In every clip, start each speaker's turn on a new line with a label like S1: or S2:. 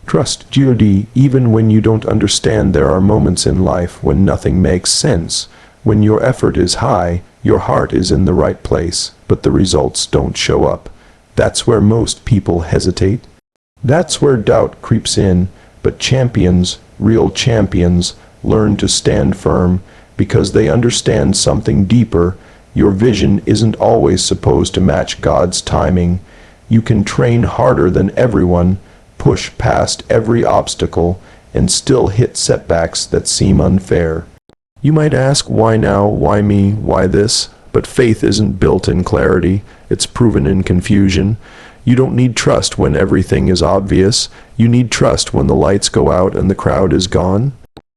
S1: Trust Judy, even when you don't understand. There are moments in life when nothing makes sense. When your effort is high, your heart is in the right place, but the results don't show up. That's where most people hesitate. That's where doubt creeps in, but champions, real champions, learn to stand firm because they understand something deeper. Your vision isn't always supposed to match God's timing. You can train harder than everyone, push past every obstacle, and still hit setbacks that seem unfair. You might ask, why now, why me, why this? But faith isn't built in clarity, it's proven in confusion. You don't need trust when everything is obvious. You need trust when the lights go out and the crowd is gone.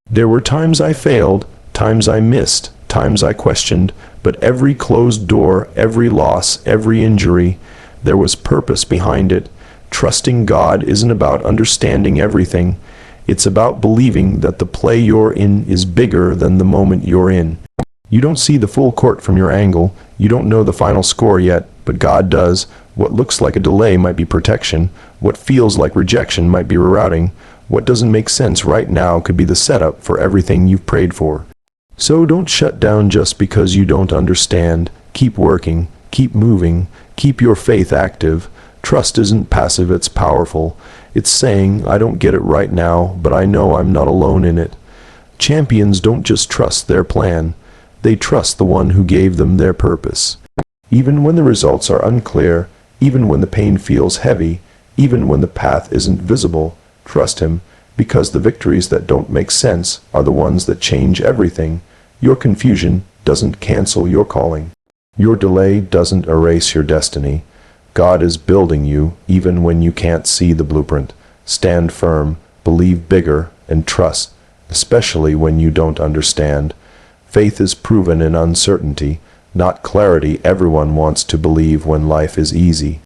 S1: There were times I failed, times I missed, times I questioned, but every closed door, every loss, every injury, there was purpose behind it. Trusting God isn't about understanding everything. It's about believing that the play you're in is bigger than the moment you're in. You don't see the full court from your angle. You don't know the final score yet, but God does. What looks like a delay might be protection. What feels like rejection might be rerouting. What doesn't make sense right now could be the setup for everything you've prayed for. So don't shut down just because you don't understand. Keep working. Keep moving. Keep your faith active. Trust isn't passive, it's powerful. It's saying, I don't get it right now, but I know I'm not alone in it. Champions don't just trust their plan. They trust the one who gave them their purpose. Even when the results are unclear, even when the pain feels heavy, even when the path isn't visible, trust him, because the victories that don't make sense are the ones that change everything. Your confusion doesn't cancel your calling. Your delay doesn't erase your destiny. God is building you even when you can't see the blueprint. Stand firm, believe bigger, and trust, especially when you don't understand. Faith is proven in uncertainty, not clarity. Everyone wants to believe when life is easy.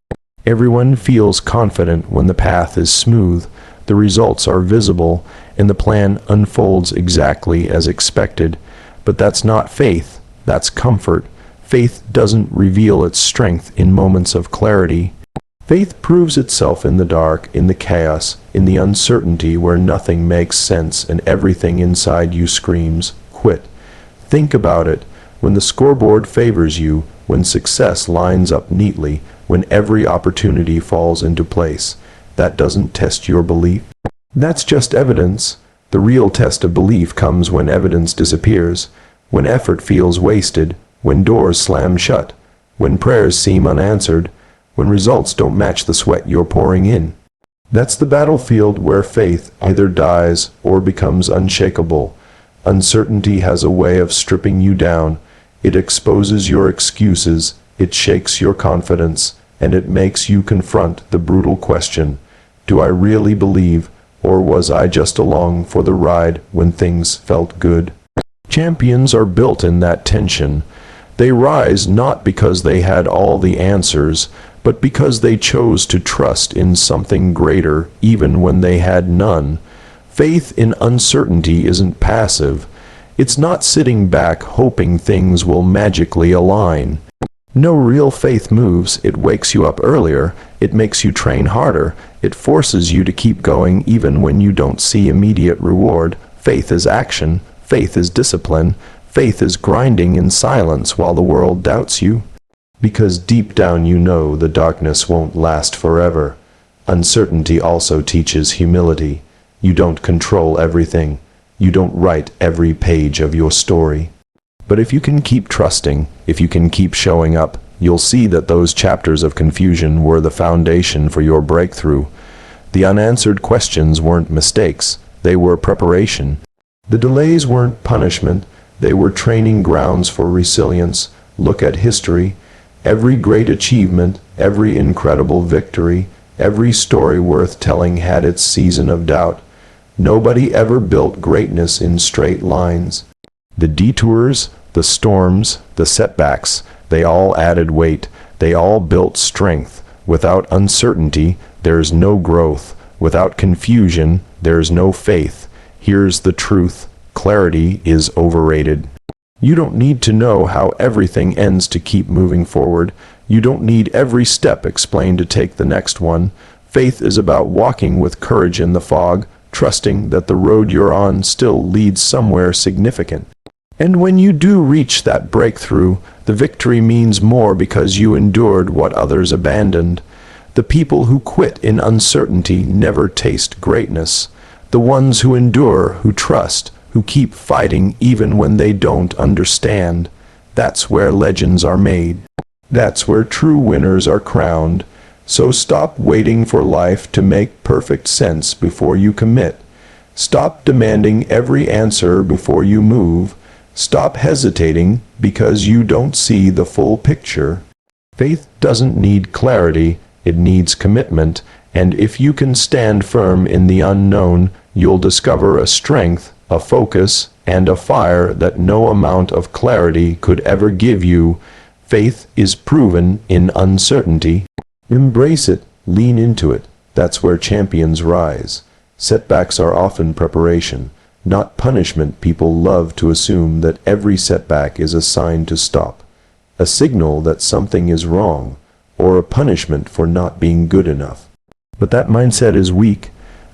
S1: Everyone feels confident when the path is smooth, the results are visible, and the plan unfolds exactly as expected. But that's not faith, that's comfort. Faith doesn't reveal its strength in moments of clarity. Faith proves itself in the dark, in the chaos, in the uncertainty where nothing makes sense and everything inside you screams, quit. Think about it. When the scoreboard favors you, when success lines up neatly, when every opportunity falls into place, that doesn't test your belief. That's just evidence. The real test of belief comes when evidence disappears, when effort feels wasted, when doors slam shut, when prayers seem unanswered, when results don't match the sweat you're pouring in. That's the battlefield where faith either dies or becomes unshakable. Uncertainty has a way of stripping you down. It exposes your excuses, it shakes your confidence, and it makes you confront the brutal question, do I really believe, or was I just along for the ride when things felt good? Champions are built in that tension. They rise not because they had all the answers, but because they chose to trust in something greater even when they had none. Faith in uncertainty isn't passive. It's not sitting back hoping things will magically align. No real faith moves. It wakes you up earlier. It makes you train harder. It forces you to keep going even when you don't see immediate reward. Faith is action. Faith is discipline. Faith is grinding in silence while the world doubts you. Because deep down you know the darkness won't last forever. Uncertainty also teaches humility. You don't control everything. You don't write every page of your story. But if you can keep trusting, if you can keep showing up, you'll see that those chapters of confusion were the foundation for your breakthrough. The unanswered questions weren't mistakes. They were preparation. The delays weren't punishment. They were training grounds for resilience. Look at history. Every great achievement, every incredible victory, every story worth telling had its season of doubt. Nobody ever built greatness in straight lines. The detours, the storms, the setbacks, they all added weight. They all built strength. Without uncertainty, there's no growth. Without confusion, there's no faith. Here's the truth. Clarity is overrated. You don't need to know how everything ends to keep moving forward. You don't need every step explained to take the next one. Faith is about walking with courage in the fog, trusting that the road you're on still leads somewhere significant. And when you do reach that breakthrough, the victory means more because you endured what others abandoned. The people who quit in uncertainty never taste greatness. The ones who endure, who trust, who keep fighting even when they don't understand. That's where legends are made. That's where true winners are crowned. So stop waiting for life to make perfect sense before you commit. Stop demanding every answer before you move. Stop hesitating because you don't see the full picture. Faith doesn't need clarity, it needs commitment, and if you can stand firm in the unknown, you'll discover a strength, a focus, and a fire that no amount of clarity could ever give you. Faith is proven in uncertainty. Embrace it, lean into it. That's where champions rise. Setbacks are often preparation, not punishment. People love to assume that every setback is a sign to stop, a signal that something is wrong, or a punishment for not being good enough. But that mindset is weak.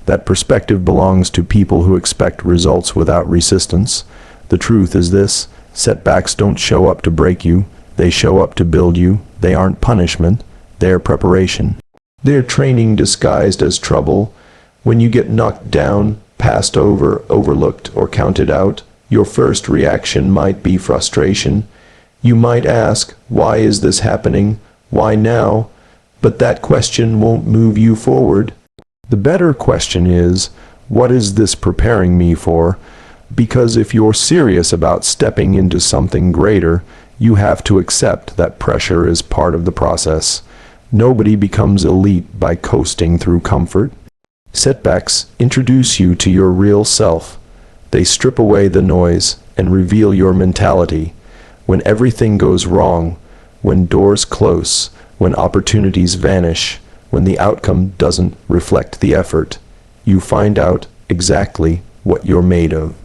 S1: That perspective belongs to people who expect results without resistance. The truth is this: setbacks don't show up to break you, they show up to build you. They aren't punishment, they're preparation. They're training disguised as trouble. When you get knocked down, passed over, overlooked, or counted out, your first reaction might be frustration. You might ask, why is this happening? Why now? But that question won't move you forward. The better question is, what is this preparing me for? Because if you're serious about stepping into something greater, you have to accept that pressure is part of the process. Nobody becomes elite by coasting through comfort. Setbacks introduce you to your real self. They strip away the noise and reveal your mentality. When everything goes wrong, when doors close, when opportunities vanish, when the outcome doesn't reflect the effort, you find out exactly what you're made of.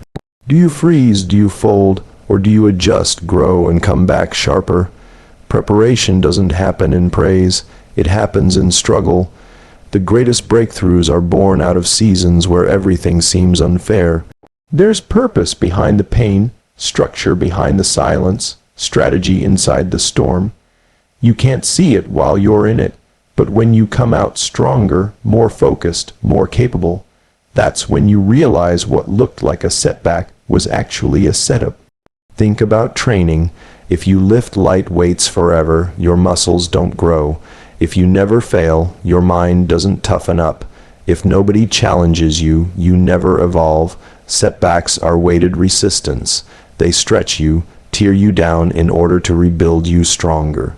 S1: Do you freeze, do you fold, or do you adjust, grow, and come back sharper? Preparation doesn't happen in praise, it happens in struggle. The greatest breakthroughs are born out of seasons where everything seems unfair. There's purpose behind the pain, structure behind the silence, strategy inside the storm. You can't see it while you're in it, but when you come out stronger, more focused, more capable, that's when you realize what looked like a setback was actually a setup. Think about training. If you lift light weights forever, your muscles don't grow. If you never fail, your mind doesn't toughen up. If nobody challenges you, you never evolve. Setbacks are weighted resistance. They stretch you, tear you down in order to rebuild you stronger.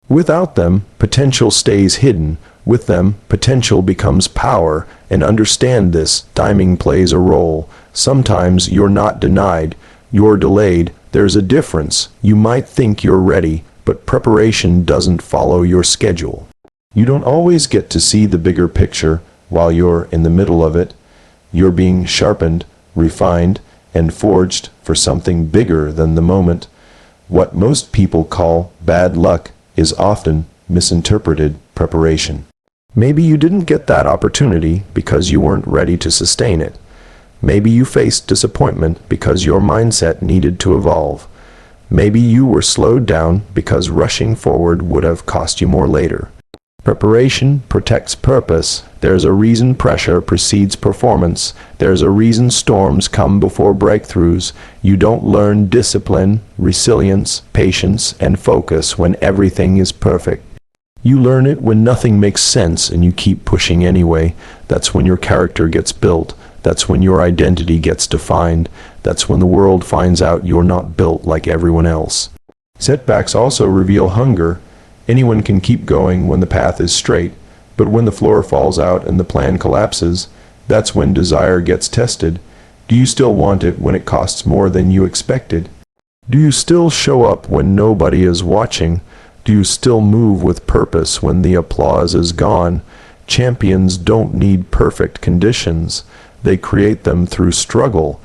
S1: Without them, potential stays hidden. With them, potential becomes power. And understand this, timing plays a role. Sometimes you're not denied, you're delayed. There's a difference. You might think you're ready, but preparation doesn't follow your schedule. You don't always get to see the bigger picture while you're in the middle of it. You're being sharpened, refined, and forged for something bigger than the moment. What most people call bad luck is often misinterpreted preparation. Maybe you didn't get that opportunity because you weren't ready to sustain it. Maybe you faced disappointment because your mindset needed to evolve. Maybe you were slowed down because rushing forward would have cost you more later. Preparation protects purpose. There's a reason pressure precedes performance. There's a reason storms come before breakthroughs. You don't learn discipline, resilience, patience, and focus when everything is perfect. You learn it when nothing makes sense and you keep pushing anyway. That's when your character gets built. That's when your identity gets defined. That's when the world finds out you're not built like everyone else. Setbacks also reveal hunger. Anyone can keep going when the path is straight, but when the floor falls out and the plan collapses, that's when desire gets tested. Do you still want it when it costs more than you expected? Do you still show up when nobody is watching? Do you still move with purpose when the applause is gone? Champions don't need perfect conditions. They create them through struggle.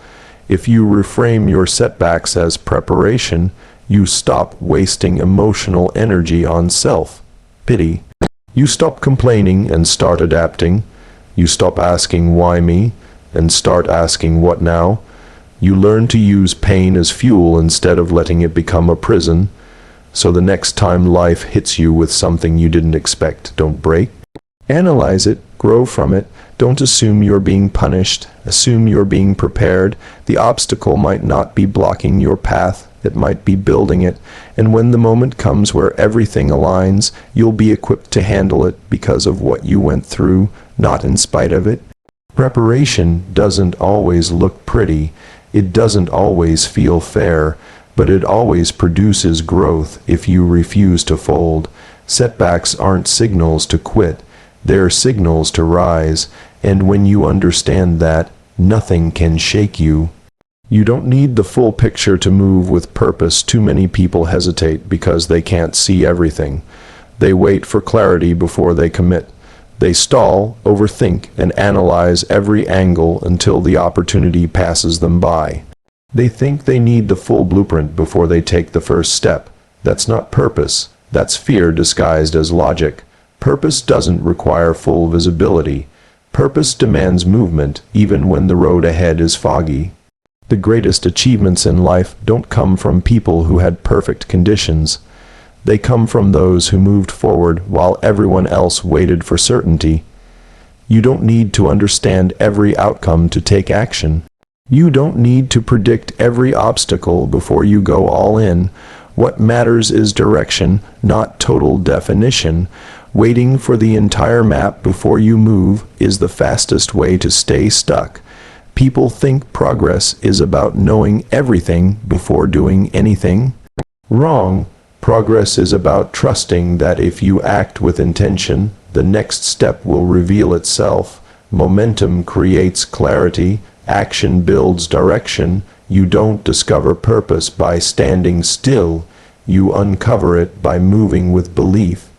S1: If you reframe your setbacks as preparation, you stop wasting emotional energy on self-pity. You stop complaining and start adapting. You stop asking why me and start asking what now. You learn to use pain as fuel instead of letting it become a prison. So the next time life hits you with something you didn't expect, don't break. Analyze it, grow from it. Don't assume you're being punished. Assume you're being prepared. The obstacle might not be blocking your path. It might be building it. And when the moment comes where everything aligns, you'll be equipped to handle it because of what you went through, not in spite of it. Preparation doesn't always look pretty. It doesn't always feel fair, but it always produces growth if you refuse to fold. Setbacks aren't signals to quit. They're signals to rise, and when you understand that, nothing can shake you. You don't need the full picture to move with purpose. Too many people hesitate because they can't see everything. They wait for clarity before they commit. They stall, overthink, and analyze every angle until the opportunity passes them by. They think they need the full blueprint before they take the first step. That's not purpose. That's fear disguised as logic. Purpose doesn't require full visibility. Purpose demands movement, even when the road ahead is foggy. The greatest achievements in life don't come from people who had perfect conditions. They come from those who moved forward while everyone else waited for certainty. You don't need to understand every outcome to take action. You don't need to predict every obstacle before you go all in. What matters is direction, not total definition. Waiting for the entire map before you move is the fastest way to stay stuck. People think progress is about knowing everything before doing anything. Wrong. Progress is about trusting that if you act with intention, the next step will reveal itself. Momentum creates clarity. Action builds direction. You don't discover purpose by standing still. You uncover it by moving with belief.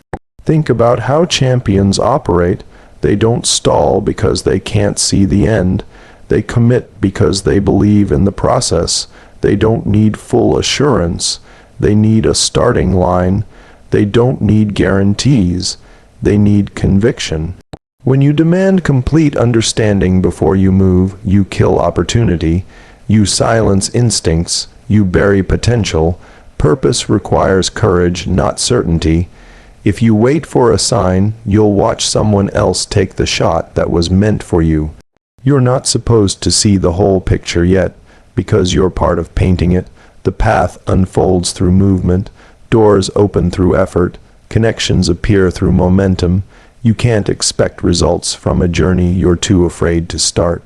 S1: Think about how champions operate. They don't stall because they can't see the end. They commit because they believe in the process. They don't need full assurance. They need a starting line. They don't need guarantees. They need conviction. When you demand complete understanding before you move, you kill opportunity. You silence instincts. You bury potential. Purpose requires courage, not certainty. If you wait for a sign, you'll watch someone else take the shot that was meant for you. You're not supposed to see the whole picture yet, because you're part of painting it. The path unfolds through movement. Doors open through effort. Connections appear through momentum. You can't expect results from a journey you're too afraid to start.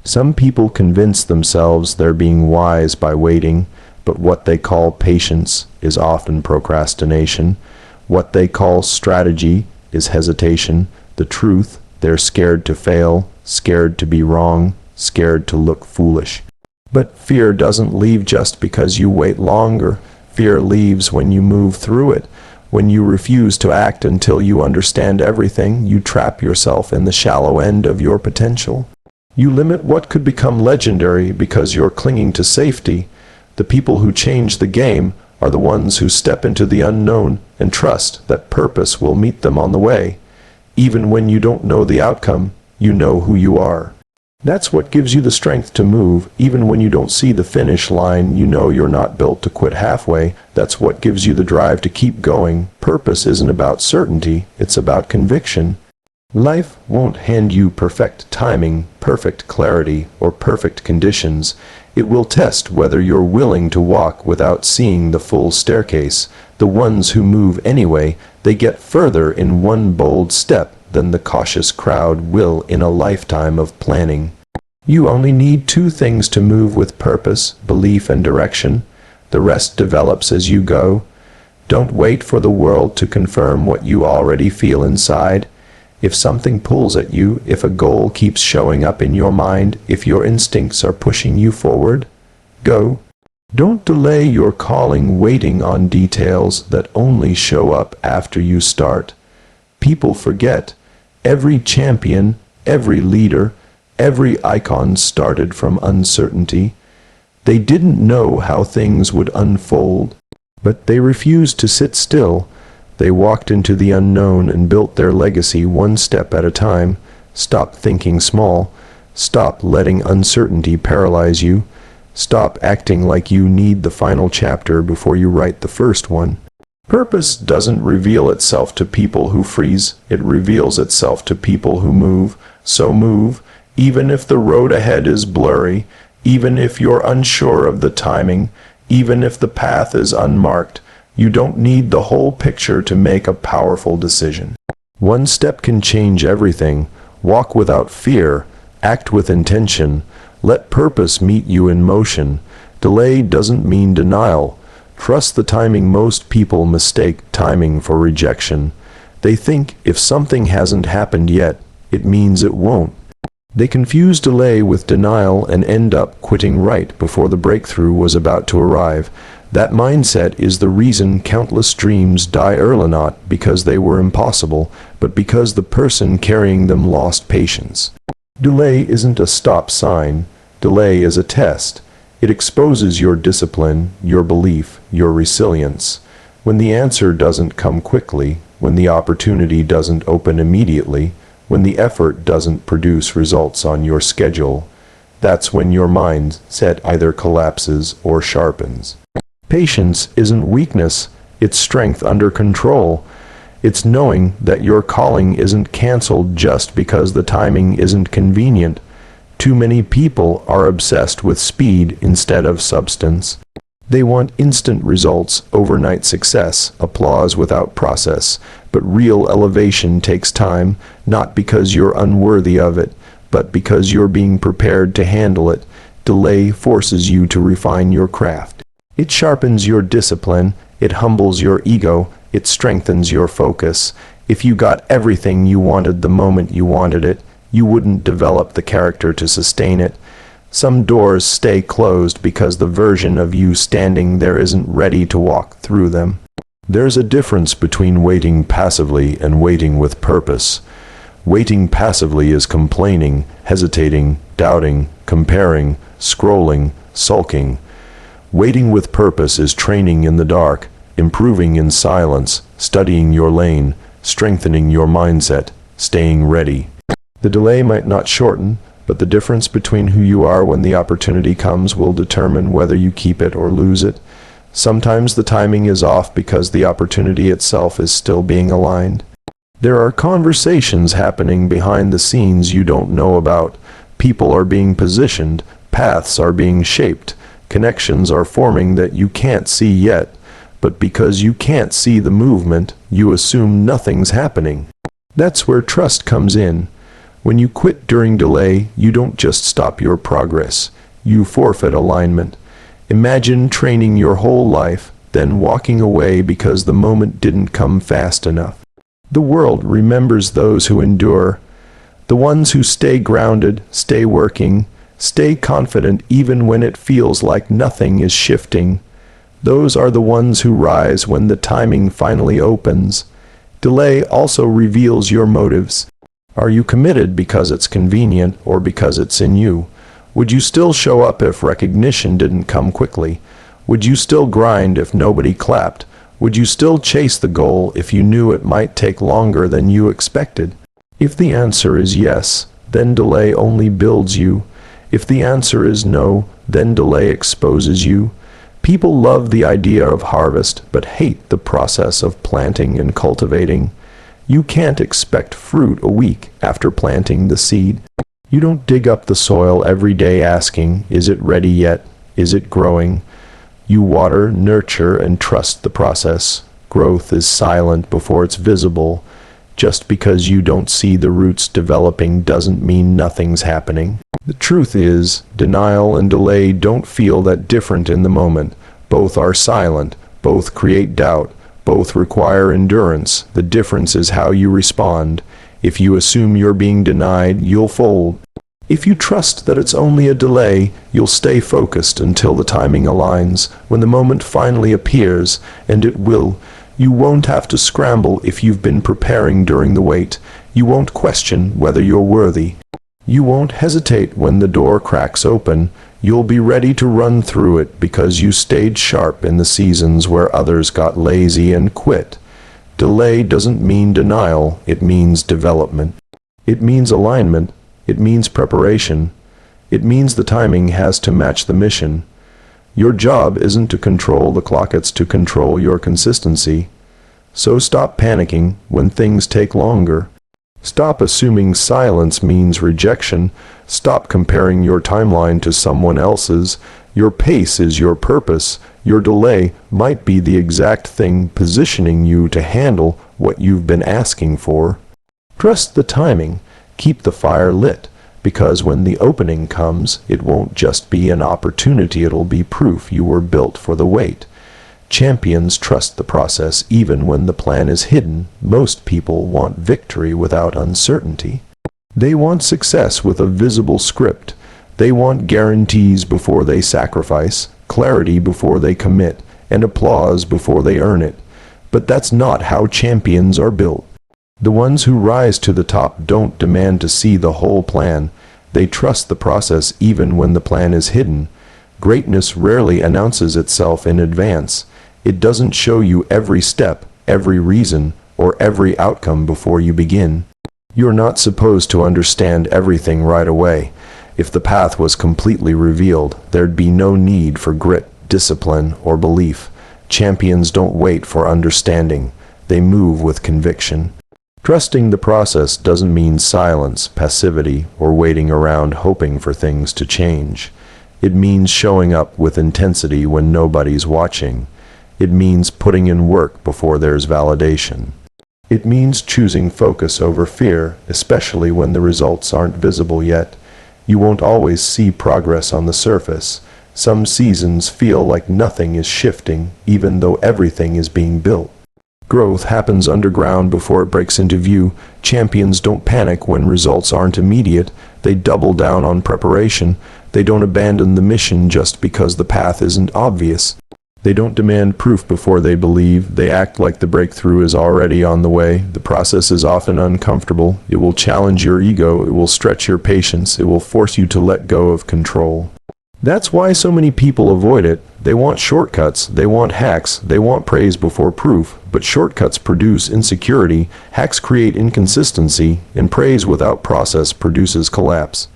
S1: Some people convince themselves they're being wise by waiting, but what they call patience is often procrastination. What they call strategy is hesitation. The truth, they're scared to fail, scared to be wrong, scared to look foolish. But fear doesn't leave just because you wait longer. Fear leaves when you move through it. When you refuse to act until you understand everything, you trap yourself in the shallow end of your potential. You limit what could become legendary because you're clinging to safety. The people who change the game are the ones who step into the unknown and trust that purpose will meet them on the way. Even when you don't know the outcome, you know who you are. That's what gives you the strength to move. Even when you don't see the finish line, you know you're not built to quit halfway. That's what gives you the drive to keep going. Purpose isn't about certainty, it's about conviction. Life won't hand you perfect timing, perfect clarity, or perfect conditions. It will test whether you're willing to walk without seeing the full staircase. The ones who move anyway, they get further in one bold step than the cautious crowd will in a lifetime of planning. You only need two things to move with purpose, belief and direction. The rest develops as you go. Don't wait for the world to confirm what you already feel inside. If something pulls at you, if a goal keeps showing up in your mind, if your instincts are pushing you forward, go. Don't delay your calling waiting on details that only show up after you start. People forget. Every champion, every leader, every icon started from uncertainty. They didn't know how things would unfold, but they refused to sit still. They walked into the unknown and built their legacy one step at a time. Stop thinking small. Stop letting uncertainty paralyze you. Stop acting like you need the final chapter before you write the first one. Purpose doesn't reveal itself to people who freeze. It reveals itself to people who move. So move, even if the road ahead is blurry, even if you're unsure of the timing, even if the path is unmarked. You don't need the whole picture to make a powerful decision. One step can change everything. Walk without fear. Act with intention. Let purpose meet you in motion. Delay doesn't mean denial. Trust the timing. Most people mistake timing for rejection. They think if something hasn't happened yet, it means it won't. They confuse delay with denial and end up quitting right before the breakthrough was about to arrive. That mindset is the reason countless dreams die early, not because they were impossible, but because the person carrying them lost patience. Delay isn't a stop sign. Delay is a test. It exposes your discipline, your belief, your resilience. When the answer doesn't come quickly, when the opportunity doesn't open immediately, when the effort doesn't produce results on your schedule, that's when your mindset either collapses or sharpens. Patience isn't weakness, it's strength under control. It's knowing that your calling isn't canceled just because the timing isn't convenient. Too many people are obsessed with speed instead of substance. They want instant results, overnight success, applause without process. But real elevation takes time, not because you're unworthy of it, but because you're being prepared to handle it. Delay forces you to refine your craft. It sharpens your discipline, it humbles your ego, it strengthens your focus. If you got everything you wanted the moment you wanted it, you wouldn't develop the character to sustain it. Some doors stay closed because the version of you standing there isn't ready to walk through them. There's a difference between waiting passively and waiting with purpose. Waiting passively is complaining, hesitating, doubting, comparing, scrolling, sulking. Waiting with purpose is training in the dark, improving in silence, studying your lane, strengthening your mindset, staying ready. The delay might not shorten, but the difference between who you are when the opportunity comes will determine whether you keep it or lose it. Sometimes the timing is off because the opportunity itself is still being aligned. There are conversations happening behind the scenes you don't know about. People are being positioned, paths are being shaped, connections are forming that you can't see yet. But because you can't see the movement, you assume nothing's happening. That's where trust comes in. When you quit during delay, you don't just stop your progress. You forfeit alignment. Imagine training your whole life, then walking away because the moment didn't come fast enough. The world remembers those who endure. The ones who stay grounded, stay working, stay confident even when it feels like nothing is shifting. Those are the ones who rise when the timing finally opens. Delay also reveals your motives. Are you committed because it's convenient or because it's in you? Would you still show up if recognition didn't come quickly? Would you still grind if nobody clapped? Would you still chase the goal if you knew it might take longer than you expected? If the answer is yes, then delay only builds you. If the answer is no, then delay exposes you. People love the idea of harvest, but hate the process of planting and cultivating. You can't expect fruit a week after planting the seed. You don't dig up the soil every day asking, is it ready yet? Is it growing? You water, nurture, and trust the process. Growth is silent before it's visible. Just because you don't see the roots developing doesn't mean nothing's happening. The truth is, denial and delay don't feel that different in the moment. Both are silent. Both create doubt. Both require endurance. The difference is how you respond. If you assume you're being denied, you'll fold. If you trust that it's only a delay, you'll stay focused until the timing aligns. When the moment finally appears, and it will, you won't have to scramble if you've been preparing during the wait. You won't question whether you're worthy. You won't hesitate when the door cracks open. You'll be ready to run through it because you stayed sharp in the seasons where others got lazy and quit. Delay doesn't mean denial, it means development. It means alignment. It means preparation. It means the timing has to match the mission. Your job isn't to control the clock, it's to control your consistency. So stop panicking when things take longer. Stop assuming silence means rejection. Stop comparing your timeline to someone else's. Your pace is your purpose. Your delay might be the exact thing positioning you to handle what you've been asking for. Trust the timing. Keep the fire lit, because when the opening comes, it won't just be an opportunity, it'll be proof you were built for the wait. Champions trust the process even when the plan is hidden. Most people want victory without uncertainty. They want success with a visible script. They want guarantees before they sacrifice, clarity before they commit, and applause before they earn it. But that's not how champions are built. The ones who rise to the top don't demand to see the whole plan. They trust the process even when the plan is hidden. Greatness rarely announces itself in advance. It doesn't show you every step, every reason, or every outcome before you begin. You're not supposed to understand everything right away. If the path was completely revealed, there'd be no need for grit, discipline, or belief. Champions don't wait for understanding. They move with conviction. Trusting the process doesn't mean silence, passivity, or waiting around hoping for things to change. It means showing up with intensity when nobody's watching. It means putting in work before there's validation. It means choosing focus over fear, especially when the results aren't visible yet. You won't always see progress on the surface. Some seasons feel like nothing is shifting, even though everything is being built. Growth happens underground before it breaks into view. Champions don't panic when results aren't immediate. They double down on preparation. They don't abandon the mission just because the path isn't obvious. They don't demand proof before they believe. They act like the breakthrough is already on the way. The process is often uncomfortable. It will challenge your ego. It will stretch your patience. It will force you to let go of control. That's why so many people avoid it. They want shortcuts. They want hacks. They want praise before proof. But shortcuts produce insecurity. Hacks create inconsistency. And praise without process produces collapse.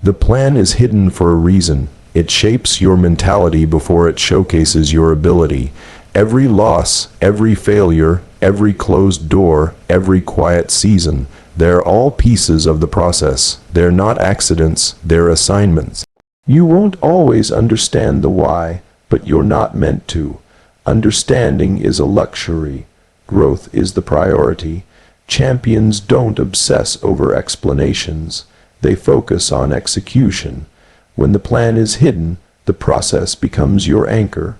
S1: The plan is hidden for a reason. It shapes your mentality before it showcases your ability. Every loss, every failure, every closed door, every quiet season, they're all pieces of the process. They're not accidents, they're assignments. You won't always understand the why, but you're not meant to. Understanding is a luxury. Growth is the priority. Champions don't obsess over explanations. They focus on execution. When the plan is hidden, the process becomes your anchor.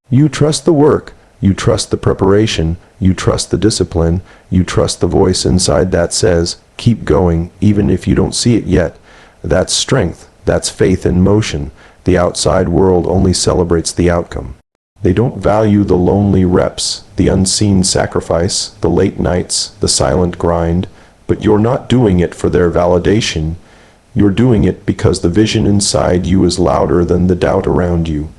S1: You trust the work, you trust the preparation, you trust the discipline, you trust the voice inside that says, keep going, even if you don't see it yet. That's strength, that's faith in motion. The outside world only celebrates the outcome. They don't value the lonely reps, the unseen sacrifice, the late nights, the silent grind, but you're not doing it for their validation. You're doing it because the vision inside you is louder than the doubt around you.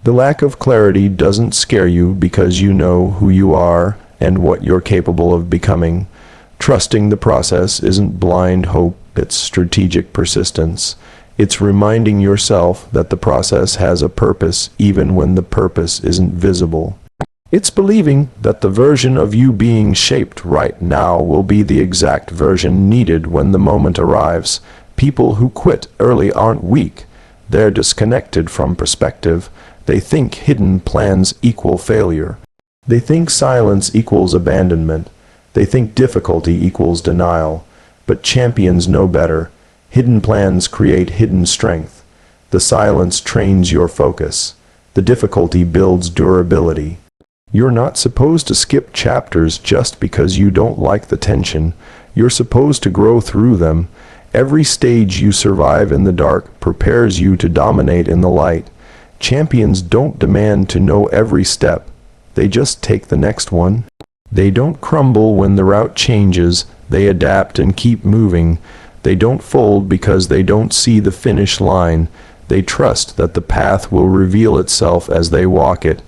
S1: The lack of clarity doesn't scare you because you know who you are and what you're capable of becoming. Trusting the process isn't blind hope, it's strategic persistence. It's reminding yourself that the process has a purpose even when the purpose isn't visible. It's believing that the version of you being shaped right now will be the exact version needed when the moment arrives. People who quit early aren't weak. They're disconnected from perspective. They think hidden plans equal failure. They think silence equals abandonment. They think difficulty equals denial. But champions know better. Hidden plans create hidden strength. The silence trains your focus. The difficulty builds durability. You're not supposed to skip chapters just because you don't like the tension. You're supposed to grow through them. Every stage you survive in the dark prepares you to dominate in the light. Champions don't demand to know every step. They just take the next one. They don't crumble when the route changes. They adapt and keep moving. They don't fold because they don't see the finish line. They trust that the path will reveal itself as they walk it.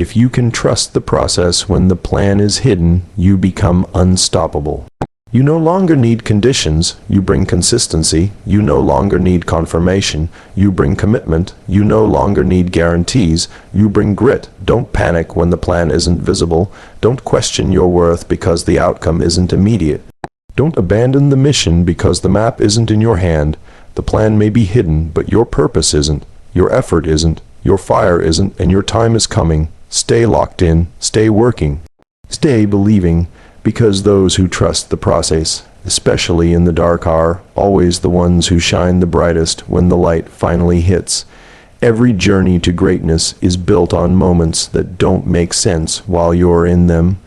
S1: If you can trust the process when the plan is hidden, you become unstoppable. You no longer need conditions, you bring consistency. You no longer need confirmation, you bring commitment. You no longer need guarantees, you bring grit. Don't panic when the plan isn't visible. Don't question your worth because the outcome isn't immediate. Don't abandon the mission because the map isn't in your hand. The plan may be hidden, but your purpose isn't. Your effort isn't. Your fire isn't, and your time is coming. Stay locked in, stay working, stay believing. Because those who trust the process, especially in the dark, are always the ones who shine the brightest when the light finally hits. Every journey to greatness is built on moments that don't make sense while you're in them.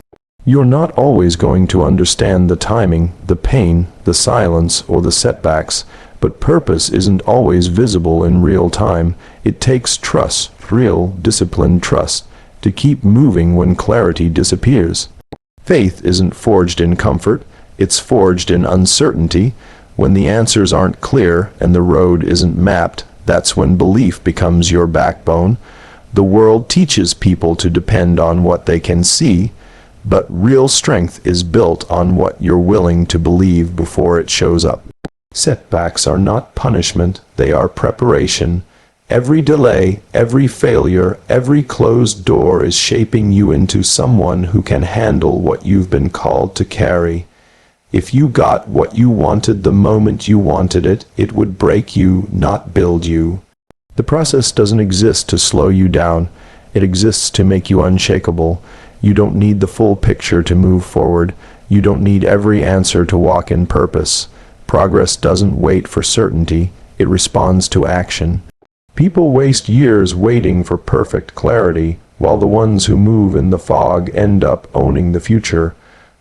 S1: You're not always going to understand the timing, the pain, the silence, or the setbacks, but purpose isn't always visible in real time. It takes trust, real, disciplined trust, to keep moving when clarity disappears. Faith isn't forged in comfort, it's forged in uncertainty. When the answers aren't clear and the road isn't mapped, that's when belief becomes your backbone. The world teaches people to depend on what they can see, but real strength is built on what you're willing to believe before it shows up. Setbacks are not punishment, they are preparation. Every delay, every failure, every closed door is shaping you into someone who can handle what you've been called to carry. If you got what you wanted the moment you wanted it, it would break you, not build you. The process doesn't exist to slow you down. It exists to make you unshakable. You don't need the full picture to move forward. You don't need every answer to walk in purpose. Progress doesn't wait for certainty. It responds to action. People waste years waiting for perfect clarity, while the ones who move in the fog end up owning the future.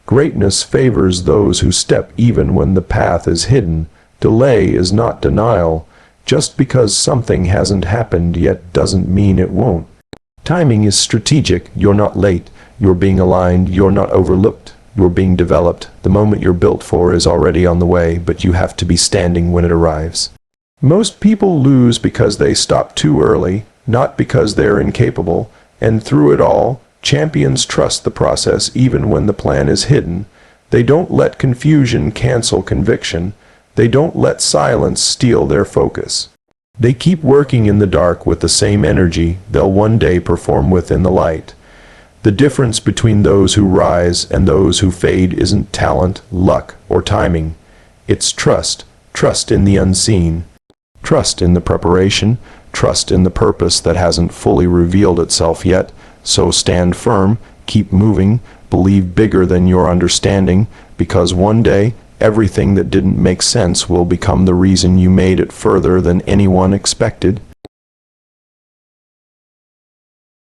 S1: Greatness favors those who step even when the path is hidden. Delay is not denial. Just because something hasn't happened yet doesn't mean it won't. Timing is strategic. You're not late. You're being aligned. You're not overlooked. You're being developed. The moment you're built for is already on the way, but you have to be standing when it arrives. Most people lose because they stop too early, not because they're incapable, and through it all, champions trust the process even when the plan is hidden. They don't let confusion cancel conviction. They don't let silence steal their focus. They keep working in the dark with the same energy they'll one day perform with in the light. The difference between those who rise and those who fade isn't talent, luck, or timing. It's trust, trust in the unseen. Trust in the preparation, trust in the purpose that hasn't fully revealed itself yet. So stand firm, keep moving, believe bigger than your understanding, because one day, everything that didn't make sense will become the reason you made it further than anyone expected.